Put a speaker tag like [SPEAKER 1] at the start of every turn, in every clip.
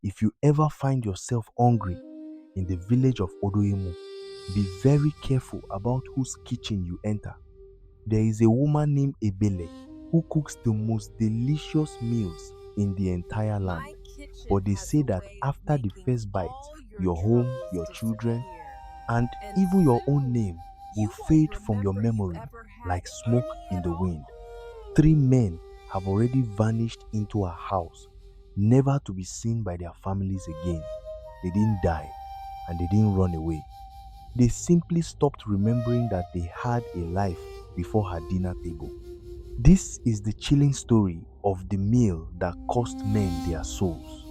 [SPEAKER 1] If you ever find yourself hungry in the village of Odo-Emu, be very careful about whose kitchen you enter. There is a woman named Ebele who cooks the most delicious meals in the entire land. But they say that after the first bite, your home, your children, and even your own name will fade from your memory like smoke in the wind. 3 men have already vanished into a house, never to be seen by their families again. They didn't die and they didn't run away. They simply stopped remembering that they had a life before her dinner table. This is the chilling story of the meal that cost men their souls.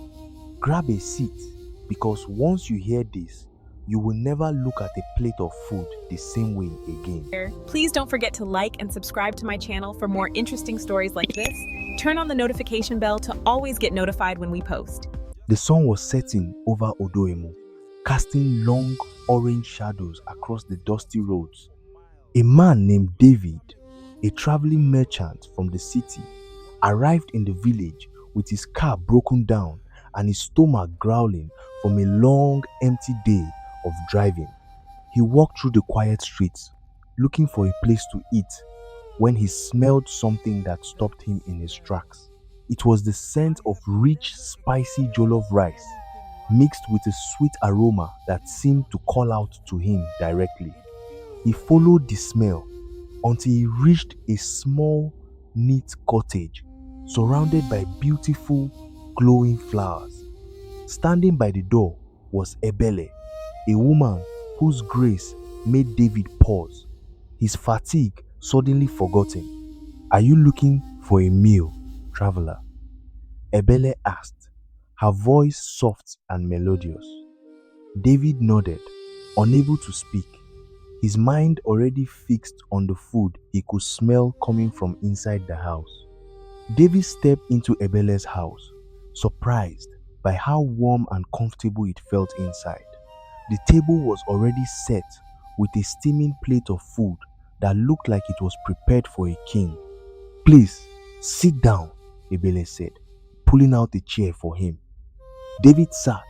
[SPEAKER 1] Grab a seat, because once you hear this, you will never look at a plate of food the same way again.
[SPEAKER 2] Please don't forget to like and subscribe to my channel for more interesting stories like this. Turn on the notification bell to always get notified when we post.
[SPEAKER 1] The sun was setting over Odo-Emu, casting long orange shadows across the dusty roads. A man named David, a traveling merchant from the city, arrived in the village with his car broken down and his stomach growling from a long, empty day of driving. He walked through the quiet streets, looking for a place to eat, when he smelled something that stopped him in his tracks. It was the scent of rich, spicy jollof rice, mixed with a sweet aroma that seemed to call out to him directly. He followed the smell until he reached a small, neat cottage surrounded by beautiful, glowing flowers. Standing by the door was Ebele, a woman whose grace made David pause, his fatigue suddenly forgotten. "Are you looking for a meal, traveler?" Ebele asked, her voice soft and melodious. David nodded, unable to speak, his mind already fixed on the food he could smell coming from inside the house. David stepped into Ebele's house, surprised by how warm and comfortable it felt inside. The table was already set with a steaming plate of food that looked like it was prepared for a king. "Please, sit down," Ebele said, pulling out a chair for him. David sat,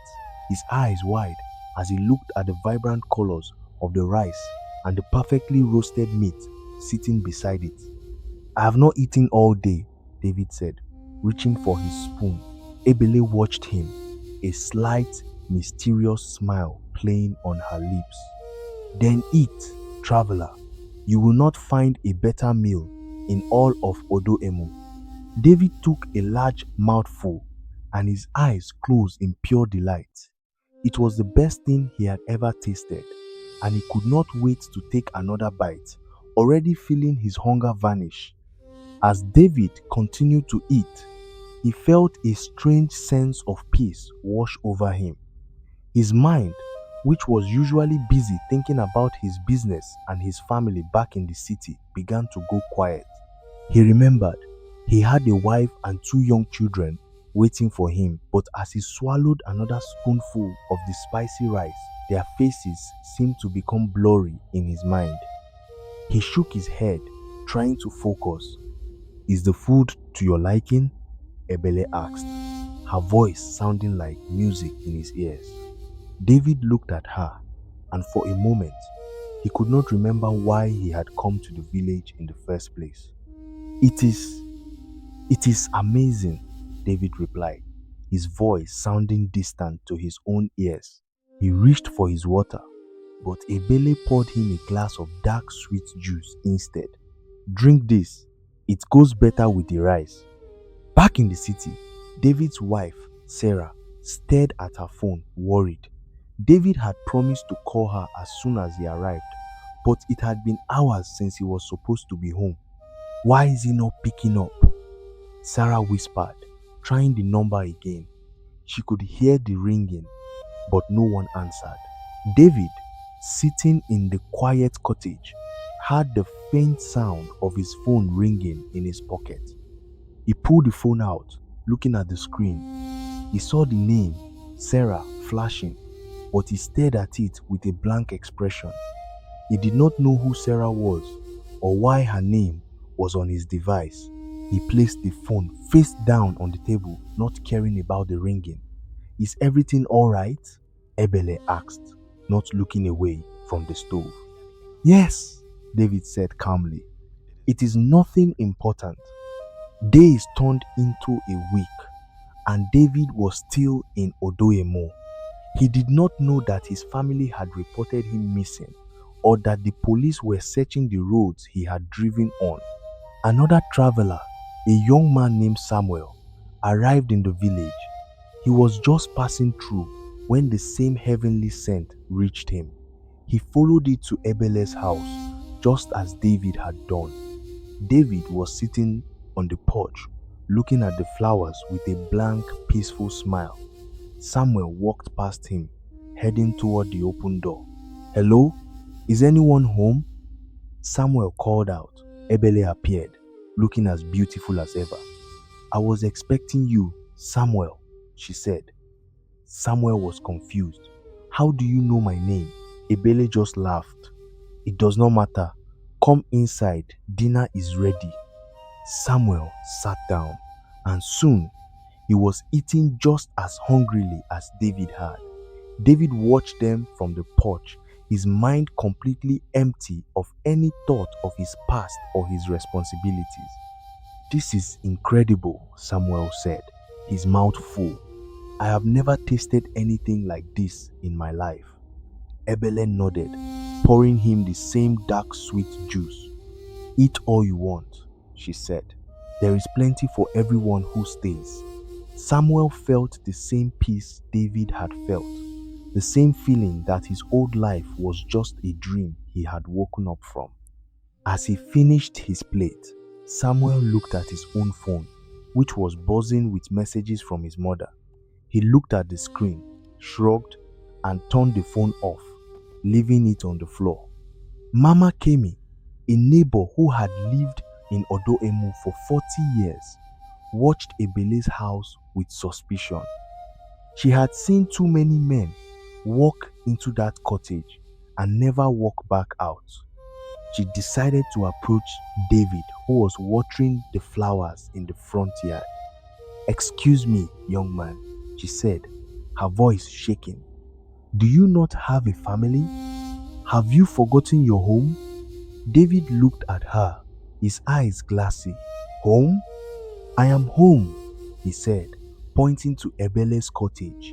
[SPEAKER 1] his eyes wide as he looked at the vibrant colors of the rice and the perfectly roasted meat sitting beside it. "I have not eaten all day," David said, reaching for his spoon. Ebele watched him, a slight, mysterious smile playing on her lips. "Then eat, traveler. You will not find a better meal in all of Odo-Emu." David took a large mouthful and his eyes closed in pure delight. It was the best thing he had ever tasted, and he could not wait to take another bite, already feeling his hunger vanish. As David continued to eat, he felt a strange sense of peace wash over him. His mind, which was usually busy thinking about his business and his family back in the city, began to go quiet. He remembered he had a wife and 2 young children waiting for him, but as he swallowed another spoonful of the spicy rice, their faces seemed to become blurry in his mind. He shook his head, trying to focus. "Is the food to your liking?" Ebele asked, her voice sounding like music in his ears. David looked at her, and for a moment, he could not remember why he had come to the village in the first place. It is amazing," David replied, his voice sounding distant to his own ears. He reached for his water, but Ebele poured him a glass of dark sweet juice instead. "Drink this. It goes better with the rice." Back in the city, David's wife, Sarah, stared at her phone, worried. David had promised to call her as soon as he arrived, but it had been hours since he was supposed to be home. "Why is he not picking up?" Sarah whispered, trying the number again. She could hear the ringing, but no one answered. David, sitting in the quiet cottage, heard the faint sound of his phone ringing in his pocket. He pulled the phone out, looking at the screen. He saw the name, Sarah, flashing, but he stared at it with a blank expression. He did not know who Sarah was or why her name was on his device. He placed the phone face down on the table, not caring about the ringing. Is everything all right? Ebele asked, not looking away from the stove. Yes, David said calmly. It is nothing important. Days turned into a week, and David was still in Odo-Emu. He did not know that his family had reported him missing or that the police were searching the roads he had driven on. Another traveler, a young man named Samuel, arrived in the village. He was just passing through when the same heavenly scent reached him. He followed it to Ebele's house, just as David had done. David was sitting on the porch, looking at the flowers with a blank, peaceful smile. Samuel walked past him, heading toward the open door. Hello? Is anyone home? Samuel called out. Ebele appeared, looking as beautiful as ever. I was expecting you, Samuel, she said. Samuel was confused. How do you know my name? Ebele just laughed. It does not matter. Come inside, dinner is ready. Samuel sat down, and soon he was eating just as hungrily as David had. David watched them from the porch, his mind completely empty of any thought of his past or his responsibilities. This is incredible, Samuel said, his mouth full. I have never tasted anything like this in my life. Ebele nodded, pouring him the same dark sweet juice. Eat all you want, she said. There is plenty for everyone who stays. Samuel felt the same peace David had felt, the same feeling that his old life was just a dream he had woken up from. As he finished his plate, Samuel looked at his own phone, which was buzzing with messages from his mother. He looked at the screen, shrugged, and turned the phone off, leaving it on the floor. Mama Kemi, a neighbor who had lived in Odo-Emu for 40 years, watched Ebele's house with suspicion. She had seen too many men walk into that cottage and never walk back out. She decided to approach David, who was watering the flowers in the front yard. Excuse me, young man, she said, her voice shaking. Do you not have a family? Have you forgotten your home? David looked at her, his eyes glassy. Home? I am home, he said, pointing to Ebele's cottage.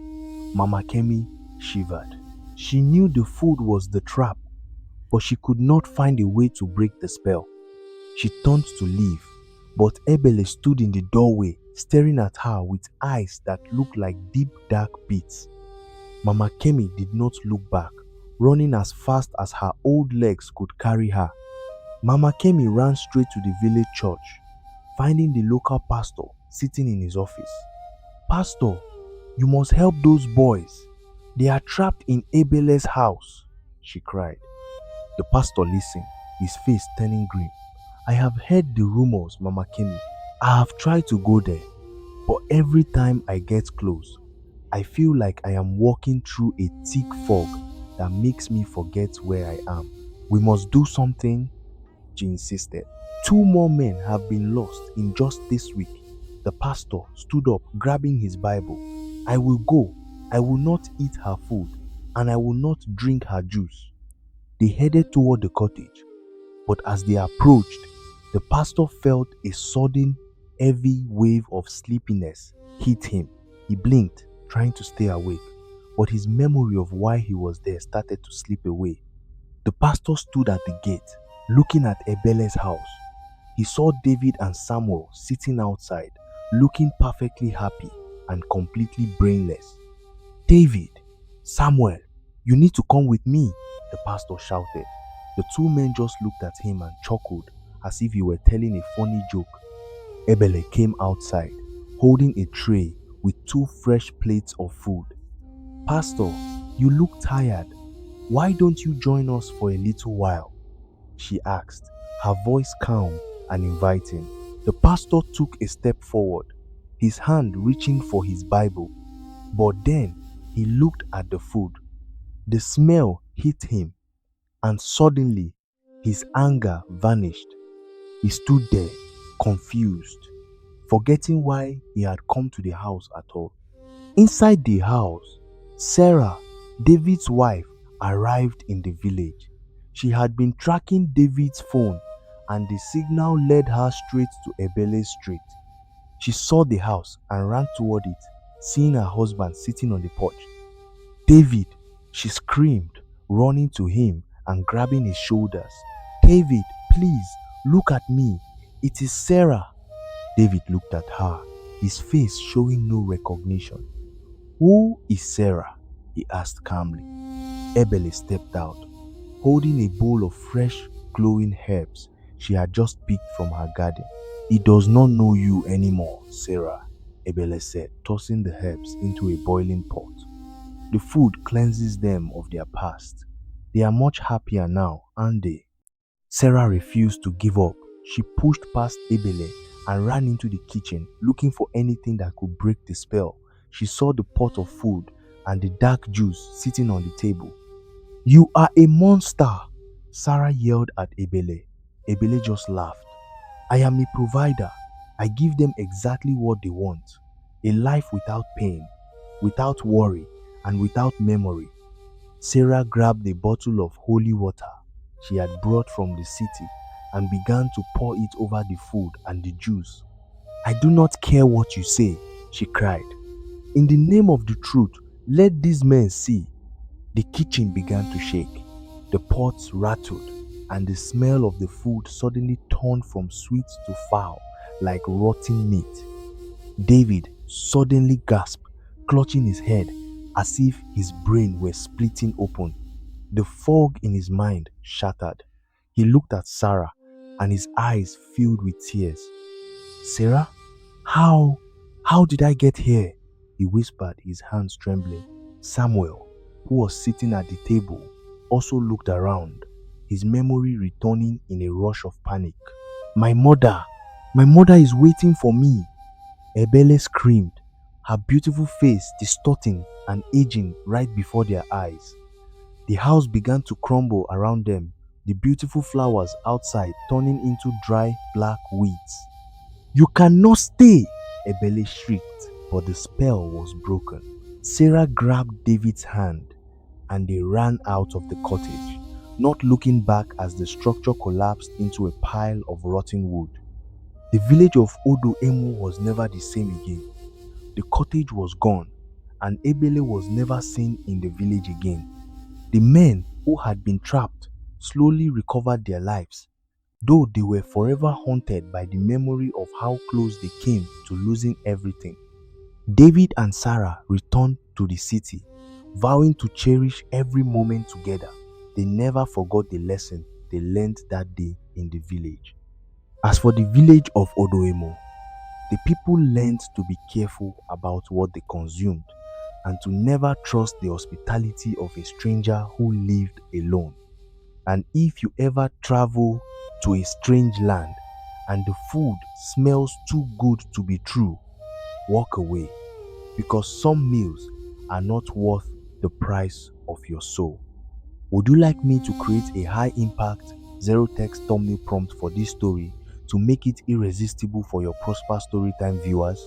[SPEAKER 1] Mama Kemi shivered. She knew the food was the trap, but she could not find a way to break the spell. She turned to leave, but Ebele stood in the doorway, staring at her with eyes that looked like deep dark pits. Mama Kemi did not look back, running as fast as her old legs could carry her. Mama Kemi ran straight to the village church, finding the local pastor sitting in his office. Pastor, you must help those boys. They are trapped in Ebele's house, she cried. The pastor listened, his face turning grim. I have heard the rumors, Mama Kemi. I have tried to go there, but every time I get close, I feel like I am walking through a thick fog that makes me forget where I am. We must do something, she insisted. 2 more men have been lost in just this week. The pastor stood up, grabbing his Bible. I will go. I will not eat her food, and I will not drink her juice. They headed toward the cottage, but as they approached, the pastor felt a sudden, heavy wave of sleepiness hit him. He blinked, trying to stay awake, but his memory of why he was there started to slip away. The pastor stood at the gate, looking at Ebele's house. He saw David and Samuel sitting outside, looking perfectly happy and completely brainless. David, Samuel, you need to come with me, the pastor shouted. The 2 men just looked at him and chuckled as if he were telling a funny joke. Ebele came outside, holding a tray with 2 fresh plates of food. Pastor, you look tired. Why don't you join us for a little while? She asked, her voice calm and inviting. The pastor took a step forward, his hand reaching for his Bible. But then he looked at the food. The smell hit him, and suddenly his anger vanished. He stood there, confused, forgetting why he had come to the house at all. Inside the house, Sarah, David's wife, arrived in the village. She had been tracking David's phone, and the signal led her straight to Ebele Street. She saw the house and ran toward it, seeing her husband sitting on the porch. "David!" she screamed, running to him and grabbing his shoulders. "David, please, look at me. It is Sarah." David looked at her, his face showing no recognition. "Who is Sarah?" he asked calmly. Ebele stepped out, holding a bowl of fresh, glowing herbs she had just picked from her garden. "He does not know you anymore, Sarah," Ebele said, tossing the herbs into a boiling pot. "The food cleanses them of their past. They are much happier now, aren't they?" Sarah refused to give up. She pushed past Ebele and ran into the kitchen, looking for anything that could break the spell. She saw the pot of food and the dark juice sitting on the table. "You are a monster!" Sarah yelled at Ebele. Ebele just laughed. "I am a provider. I give them exactly what they want. A life without pain, without worry, and without memory." Sarah grabbed a bottle of holy water she had brought from the city and began to pour it over the food and the juice. "I do not care what you say," she cried. "In the name of the truth, let these men see." The kitchen began to shake. The pots rattled, and the smell of the food suddenly turned from sweet to foul, like rotting meat. David suddenly gasped, clutching his head as if his brain were splitting open. The fog in his mind shattered. He looked at Sarah, and his eyes filled with tears. "Sarah, how did I get here?" he whispered, his hands trembling. Samuel, who was sitting at the table, also looked around, his memory returning in a rush of panic. My mother is waiting for me," Ebele screamed, her beautiful face distorting and aging right before their eyes. The house began to crumble around them, the beautiful flowers outside turning into dry black weeds. "You cannot stay!" Ebele shrieked, but the spell was broken. Sarah grabbed David's hand and they ran out of the cottage, not looking back as the structure collapsed into a pile of rotten wood. The village of Odo-Emu was never the same again. The cottage was gone, and Ebele was never seen in the village again. The men who had been trapped slowly recovered their lives, though they were forever haunted by the memory of how close they came to losing everything. David and Sarah returned to the city, vowing to cherish every moment together. They never forgot the lesson they learned that day in the village. As for the village of Odo-Emu, the people learned to be careful about what they consumed and to never trust the hospitality of a stranger who lived alone. And if you ever travel to a strange land and the food smells too good to be true, walk away, because some meals are not worth the price of your soul. Would you like me to create a high impact, zero text thumbnail prompt for this story to make it irresistible for your Prosper Storytime viewers?